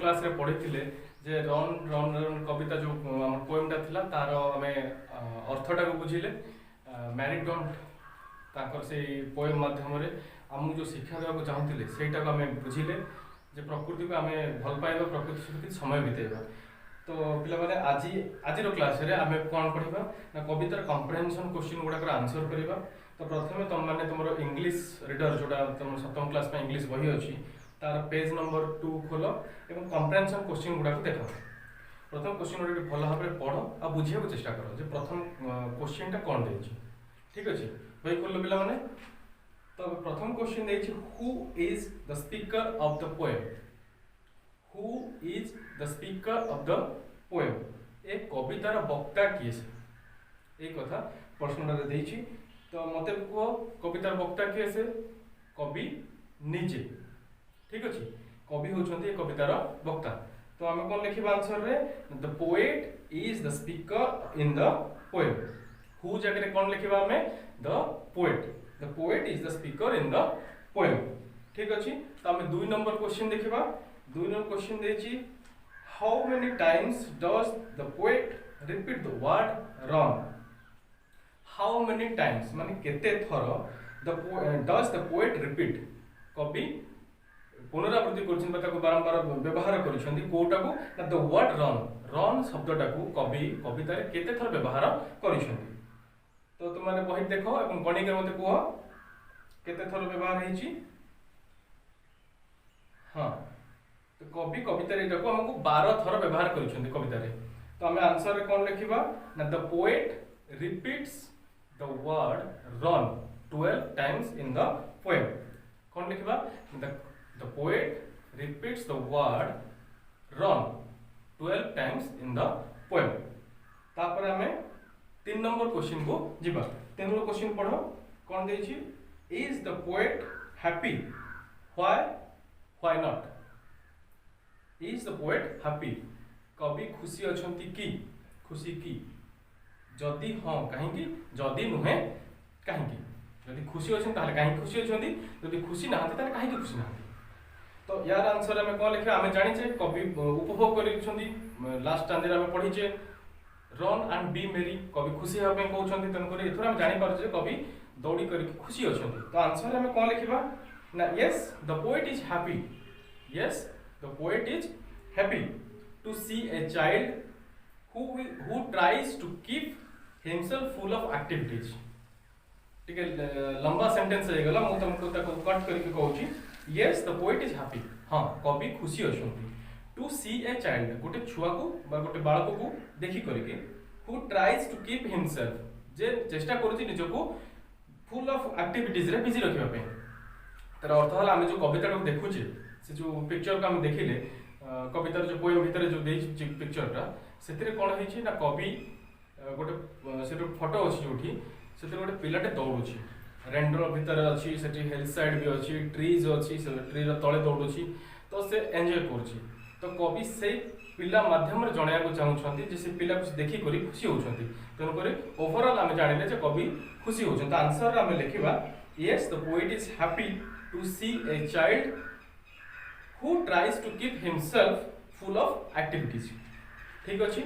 Class रे पढ़ी जे run run run कविता जो पोएमटा थिला तार आमे अर्थटा को बुझिले मैरिडोंट ताकर से पोएम माध्यम रे आमु जो शिक्षा देवा को चाहूतिले सेटा को आमे बुझिले जे प्रकृति को आमे भल पाइबा प्रकृति सहित समय बितेबा। तो पिला माने आज क्लास रे आमे कोन पढिबा ना कवितार कॉम्प्रिहेंशन क्वेश्चन गुडा आंसर करिबा। तो प्रथमे तुम माने तुमरो इंग्लिश रीडर जोटा तुम सप्तम क्लास में इंग्लिश बही अछि तार पेज नंबर 2 खोलो एवं कॉम्प्रिहेंशन क्वेश्चन गुडा को देखो। प्रथम क्वेश्चन गुडा भल भाबरे पढो आ बुझिया को चेष्टा करो जे प्रथम क्वेश्चन टा कोन देछि। ठीक अछि बही खोलो पिला माने। तो प्रथम क्वेश्चन देछि who is the speaker of the poem. Who is the speaker of the poem ए कवितार वक्ता किए से ए कथा प्रश्नटा देछि। तो मते को कवितार वक्ता किए से कवि निजे। ठीक अछि कवि होछन्ती कवितार वक्ता। तो आमे कोन लिखिबा आंसर रे the poet is the speaker in the poem. Who जगह रे कोन लिखिबा हमें the poet is the speaker in the poem. ठीक अछि तो आमे 2 नंबर क्वेश्चन देखिबा। 2 नंबर क्वेश्चन देछि how many times does the poet repeat the word run. How many times माने केते थर डज द पोएट रिपीट कवि पुनरावृत्ति करछन ताको बारंबार व्यवहार करछन कोटा को ना द वर्ड रन रन शब्दटा को कवि कविता रे केते थर व्यवहार करछन। तो तुम माने बही देखो एवं गणित मते कहो केते थर व्यवहार हेछि। हां तो कवि कविता रे को हमको 12 थर व्यवहार करछन कविता रे। तो हमें आंसर रे कोन लिखिबा ना the poet repeats the word run 12 times in the poem। कौन लिखिबा the poet repeats the word run 12 times in the poem। तापर हमें 3 नंबर क्वेश्चन को जिबा। 3 नंबर क्वेश्चन पढ़ो कौन देछि is the poet happy why not। is the poet happy कवि खुशी अछंती की खुशी की जदि हाँ कहीं जदि नुहे कहीं जदि खुशी अच्छे कहीं खुशी अच्छे जदि खुशी ना कहीं खुशी ना। तो यार आंसर आम कौन लिखा आम जाचे कवि उपभोग कर लास्ट स्टांजर आम पढ़ीचे रन एंड बी मेरी कवि खुशी हाँपे कहते तेणुक एथर आम जापर कवि दौड़ी कर खुशी अच्छा। तो आंसर आम कौन लिखा ना yes the poet is happy. Yes the poet is happy to see a child who tries to keep himself full of activities। ठीक है लंबा सेंटेंस हो गला मु तुमको ताको कट करके कहूची yes the poet is happy। हां कवि खुशी अछंती to see a child गोटे छुआ को बा गोटे बालक को देखि करके who tries to keep himself जे चेष्टा करूची निज को फुल ऑफ एक्टिविटीज रे बिजी रखिबा पे। तर अर्थ हला हम जो कविता को देखुचे से जो पिक्चर को हम देखिले कवितार जो पोएम भीतर जो देछि पिक्चरटा सेतिरे कोन हेछि ना कवि गोटे से फोटो अछि जोठी सेतिरे गोटे पिलाटे दौड़ुछि रेंडर भीतर अछि सेठी हिल साइड भी अछि ट्रीज अछि से ट्री र तळे दौड़ुछि तो से एन्जॉय करछि। तो कवि से पिला माध्यम रे जणया को चाहउछंती जे से पिला को देखि करी खुशी होउछंती तेन करे ओवरऑल हम जानिले जे कवि खुशी होउछन। तो आंसर हम लिखिबा yes the poet is happy to see a child who tries to keep himself full of activities। ठीक अछि।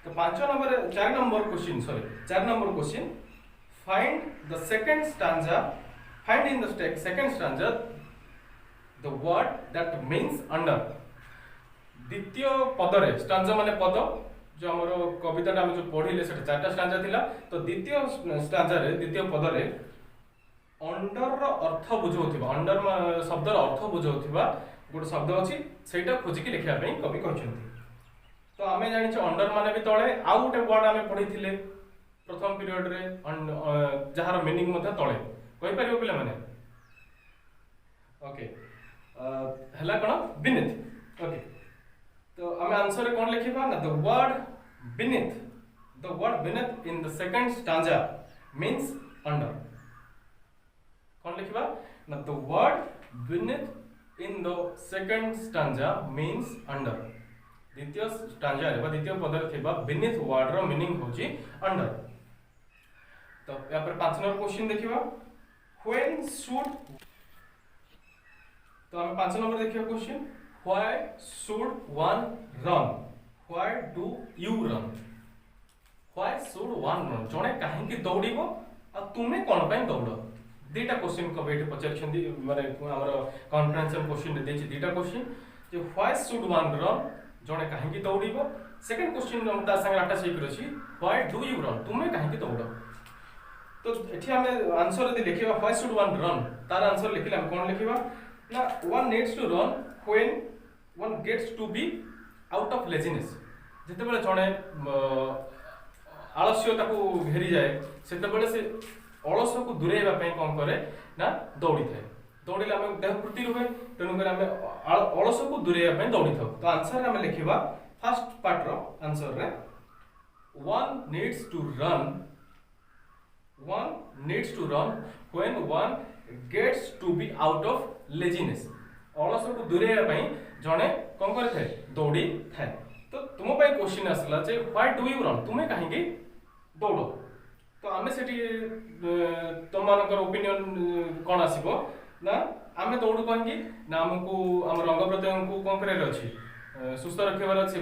तो 4 number question find the second stanza find in the second stanza the word that means under। द्वितीय पद रे stanza माने पद जो हमरो कविता हम जो पढिले सेटा 4टा स्टांजा थिला। तो द्वितीय स्टांजा रे द्वितीय पद रे अंडर रो अर्थ बुझौथिबा अंडर शब्द रो अर्थ बुझौथिबा गोटे शब्द अच्छी से खोजिकी लिखा कवि कहते। तो आम जानी अंडर माने भी तले आउ गोटे वर्ड आम पढ़ी प्रथम पीरियड रे जार मीनिंग तले कहि परिबो पिला माने। ओके हला कोन बीनीथ। ओके तो आम आंसर रे कोन लिखिबा ना the word beneath in the second stanza means under. कोन लिखिबा ना the word beneath in the second stanza means under। द्वितीय स्टांजा रे द्वितीय पद रे थिबा beneath word रो मीनिंग होची under। तो या पर 5 नंबर क्वेश्चन देखिबा when should। तो हम 5 नंबर देखियो question Why should one run? Why do you run? Why should one run? जणे काहेकि दौड़िबो आ तुमे कोन पय दौड़? दुटा क्वेश्चन को बेटे पचारछंदी माने हमर कॉन्फ्रेंशियल क्वेश्चन देछि दुटा क्वेश्चन जे व्हाई शुड वन रन जणे काहेकि दौड़िबो सेकंड क्वेश्चन हम ता संगे अटैच हेकर अछि व्हाई डू यू रन तुमे काहेकि दौड़ तो एठी हमें आंसर यदि लिखिबा व्हाई शुड वन रन तार आंसर लिखिला हम कोन लिखिबा ना one needs to run when one gets to be out of laziness जते बेले जणे आलस्य ताको घेरी जाए सेते बेले से अलस को दूरेवा कौन करे ना दौड़ी थाए दौड़िले आम देह फुर्ती रुहे तेणुक आम अलस को दूरेवा दौड़ी था तो आंसर आम लिखा फास्ट पार्ट रो आंसर रे one needs to run when one gets to be out of laziness अलस को दूरेवा जड़े कौन करे थाए दौड़ी थाए तो तुम क्वेश्चन आसला जे व्हाई डू यू रन तुम्हें कहीं दौड़ तो आमे सेठी तुम मानकर ओपिनियन कौन आसीबो ना आमे दौड़ कहीं ना हमको आम अंग प्रत्यंग को कौन करार अच्छी सुस्थ रखार अच्छे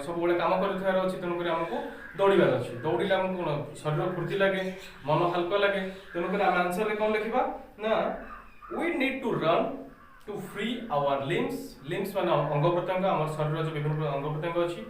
सब बड़े कम कर तेणुक आमको दौड़ार अच्छे दौड़े आमको कौन शरीर फुर्ती लगे मन हल्का लगे तेणुक आम आंसर रे कौन लिखा ना we need to run to free our limbs मान अंग प्रत्यंग आम शरीर जो विभिन्न अंग प्रत्यंग अच्छी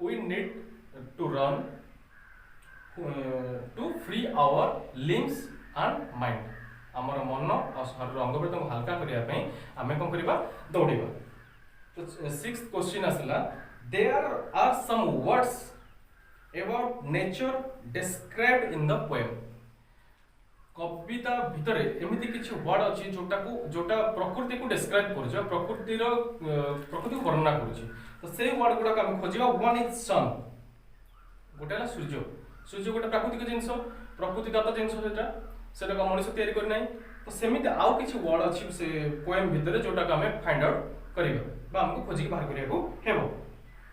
we need to run to free our limbs and mind आमर मन और शरीर अंग प्रत्यंग हल्का करने आम कौन करवा दौड़ा तो सिक्स्थ क्वेश्चन आसला there are some words about nature described in the poem कविता भितर एमती किसी वर्ड अच्छी जोटा प्रकृति को डिस्क्राइब कर प्रकृति को वर्णना कर तो से वर्ड गुड़ाक आम खोजा वन इज सन गोटे सूर्य गोटे प्राकृतिक जिनस प्रकृतिगत जिनस से मनीष तैयारी करना तो सेमती आउ किसी वर्ड अच्छी से पोएम भितर जोटा आम फाइंड आउट करवा आमको खोजिक बाहर करने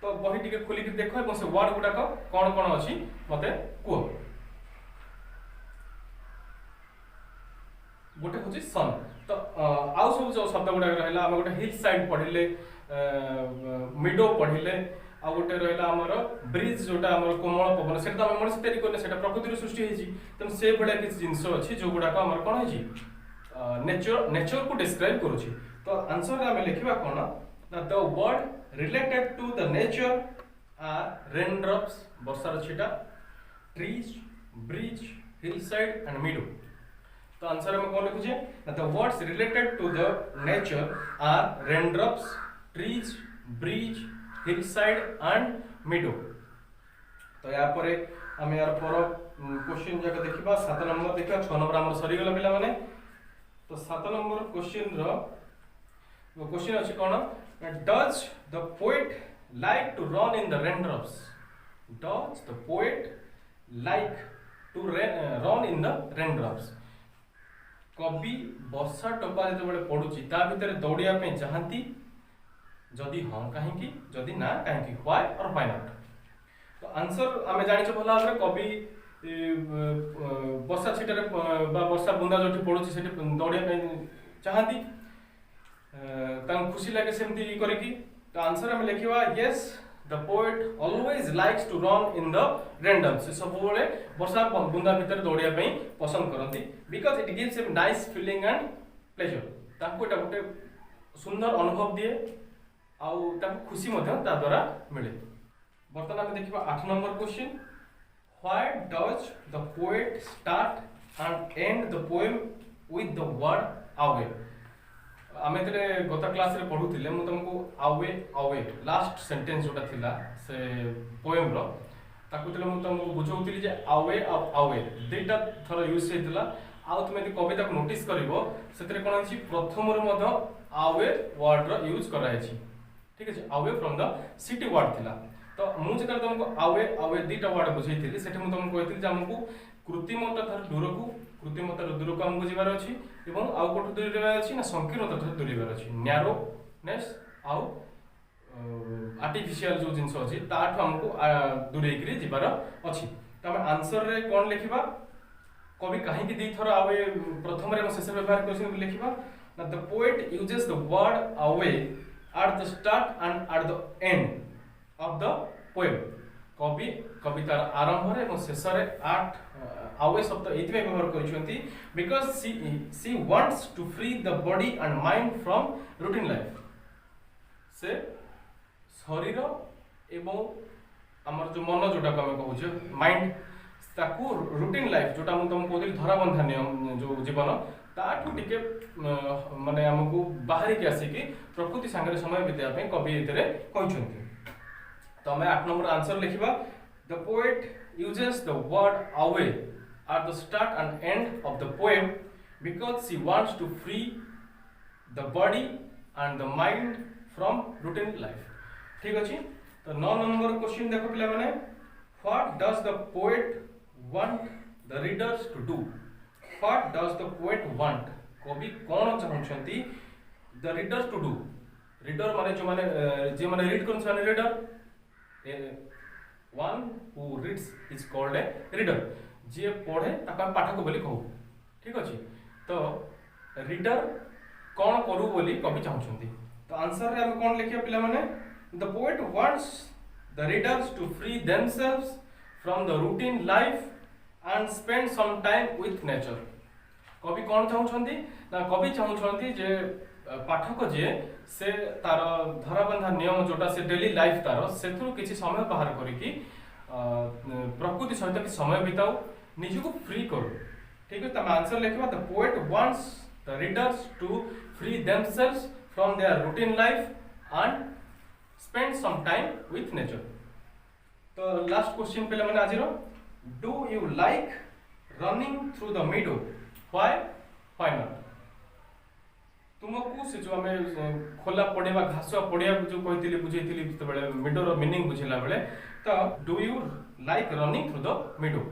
तो बही टी खोलिक देख से वर्ड गुड़ाक कौन कौन अच्छी मत कह गोटे हूँ सन तो आउ सब जो शब्द गुड़ाक रहा आम गोटे हिल साइड पढ़ले मिडो पढ़ले आ गोटे रहा आमर ब्रिज जोटा आम कोमल पवन से मनीष तैयारी करने प्रकृति सृष्टि होती तेणु से भाया किसी जिनस अच्छी जो गुड़ाक आम कौन है नेचर को डिस्क्राइब करुच्ची तो आंसर आम लिखा कौन ना the word related to the nature are raindrops वर्षार छिटा trees bridge hillside and meadow तो आंसर हम कौन लिखुचे the words related to the nature are raindrops trees bridge hillside and meadow तो या पर हम यार पर क्वेश्चन जाक देखिबा 7 नंबर देखिबा 6 नंबर हमर सरी गेला पिला माने तो 7 नंबर क्वेश्चन रो क्वेश्चन अछि कोन does the poet like to run in the raindrops does the poet like to run in the raindrops कवि वर्षा टपा जो पड़ुची ता भितर दौड़िया पे चाहती जदि हाँ कहीं जदि ना कहीं व्हाई और व्हाई नॉट तो आंसर आम जानी भल भाव कवि वर्षा छिटारे वर्षा बुंदा जो पड़ुची से दौड़िया चाहती खुशी लगे सेमती करके तो आंसर आम लिखा yes the poet always likes to run in the raindrops से सब बड़े वर्षा बुंदा भितर दौड़िया पसंद करती because it gives a nice feeling and pleasure ताको एटा गोटे सुंदर अनुभव दिए आउ ताको खुशी द्वारा मिले बर्तमान आम देखा 8 number question why does the poet start and and the poem with the word away आम जो गत क्लास रे पढ़ुले मुझे तुमको अवे अवे लास्ट सेंटेंस जोटा थिला से पोएम रो ताकू तुमको बुझाऊली अवे अवे दुईटा थर यूज होता आउ तुम यदि कविता को नोटिस करिवो सेतरे कोन अछि प्रथम रो मध अवे वर्ड रो यूज करायछि ठीक अछि away from the city word थिला तो मु जेता तुमको अवे अवे दुईटा वर्ड बुझैथिली सेठी मु तुमको कहथिली जे हमकु कृत्रिमता थर कृत्रिमता दूर को हमको जीवार अछि एवं आउ कोठ दूर रहबार अछि ना संकीर्णता थर दूर रहबार अछि नैरोनेस आउ आर्टिफिशियल जो जिंस अछि ताठ हमको दूरे करी जीवार अछि त हम आंसर रे कोन लिखिबा कवि कहीं की दी थर अवे प्रथम रे शेष व्यवहार करछि लिखिबा ना the poet uses the word away at the start and at the end of the poem. कवि कवितार आरंभ रे और शेष रे at आवे शब्द एथिबे व्यवहार करिसंती because she wants to free the body and mind from routine life. से शरीर एवं हमर जो मन जोटा को हम कहूचे माइंड ताकू रूटीन लाइफ जोटा हम तुम कहली धराबंधा नियम जो जीवन ताठू टिके माने हमको बाहरी के आसी कि प्रकृति संगे समय बिताया पे कवि एतरे कहउछंती। तो हमें 8 नंबर आंसर लिखिबा the poet uses the word away at the start and end of the poem because she wants to free the body and the mind from routine life. ठीक अछि। तो 9 नंबर क्वेश्चन देखो पिला माने what does the poet want the readers to do? What does the poet want? कवि कोन चाहउछंती the readers to do? Reader माने जो माने जे माने रीड करन माने reader one who reads is called a reader. जे पढ़े ताका पाठक बोली कहू। ठीक अछि। तो रीडर कोन करू बोली कवि चाहउछंती। तो आंसर रे हम कोन लिखिया पिला माने the poet wants the readers to free themselves from the routine life and spend some time with nature. कवि कोन चाहउछंती ना कवि चाहउछंती जे पाठक जे से तार धराबंधा नियम जोटा से डेली लाइफ तार सेथु किछि समय बाहर करी कि प्रकृति सहित कि समय बिताओ निज को फ्री करो। ठीक है। तो आंसर लिखबा the poet wants the readers to free themselves from their routine life and spend some time with nature. तो लास्ट क्वेश्चन पे माने आजिरो do you like running through the meadow why not? तुमको से जो हमें खोला पड़ेबा घास पड़िया जो कहितली बुझेतली बेले मीडो मीनिंग बुझिला बेले तो do you like running through the meadow?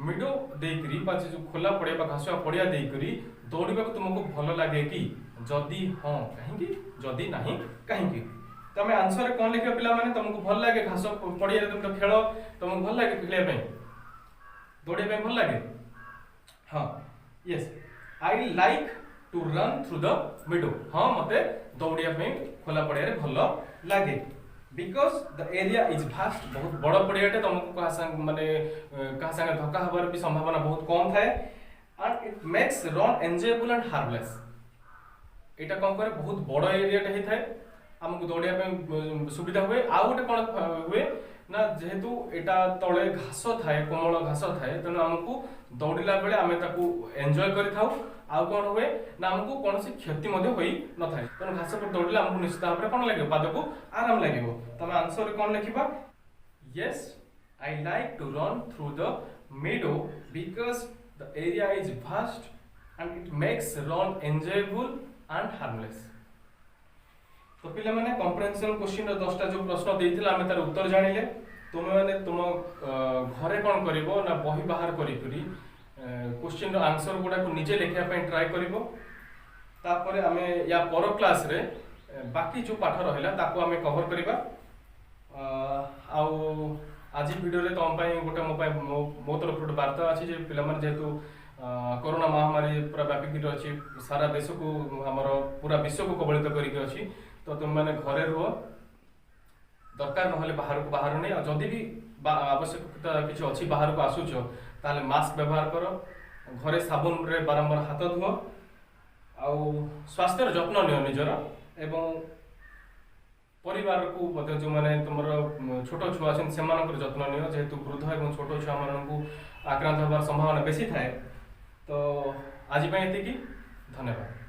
Meadow देकरी बा जो खोला पड़ेबा घास पड़िया देकरी दौड़िबा को तुमको भल लागे कि जदी हां काहेकि जदी नाही काहेकि? तो हमें आंसर कोन लिखिया पिला माने तुमको भल लागे घास पड़िया रे तुम तो खेलो तुमको भल लागे खेले पे दौड़े पे भल लागे? हां yes I like to run through the meadow. हाँ मते दौड़िया पे खोला पड़िया रे भल लागे because the area is vast बहुत बड़ पड़ियाटे तुमको कहा संग माने कहा संग धक्का हबार भी संभावना बहुत कम थाए and it makes run enjoyable and harmless. एटा कम करे बहुत बड़ एरियाटे हे थाए हमको दौड़िया पे सुविधा हुए। आ गोटे कोन हुए ना जेहेतु एटा तळे घास थाए कोमल घास थाए तेनु हमको दौड़िला बेले आमे ताकू एन्जॉय करि थाउ। आ कोन हुए ना हमको कोनसी क्षति मध्ये होई न थाए तेनु घास पर दौड़िला हमको निश्चित भाव रे कोन लागियो पाद को आराम लागियो। तमे आंसर कोन लिखिबा yes I like to run through the meadow because the area is vast and it makes run enjoyable and harmless. तो पिला माने कॉम्प्रिहेंशन क्वेश्चन रो 10टा जो प्रश्न देइतिला हमें तार उत्तर जानिले। तुम माने तुम घरे कोन करिवो ना बही बाहर करी क्वेश्चन रो आंसर गुडा को निजे लिखिया पे ट्राई करिवो। तापरे हमें या पर क्लास रे बाकी जो पाठ रहिला ताको हमें कवर करिबा। आउ आज वीडियो रे तुम पई गोटे मो तरफ वार्ता अछि जे पिला माने जेतु कोरोना महामारी पूरा व्यापिक अछि सारा देश को हमर पूरा विश्व को कबलित करिक अछि। तो तुम माने घरे रहो दरकार नहले बाहर को बाहर नहीं जदि भी आवश्यकता किसी अच्छी बाहर को आसुच ताले मास्क व्यवहार करो घरे साबुन रे बारंबार हाथ धुओ आउ स्वास्थ्य जत्न नियो निजर एवं परिवार को जो माने तुमर छोट छुआ अछन सेमानकर जत्न नियो जेहेतु वृद्ध एवं छोट छुआ माननकु आक्रांत होबार संभावना बेसी थाए। तो आज पई एतिकी धन्यवाद।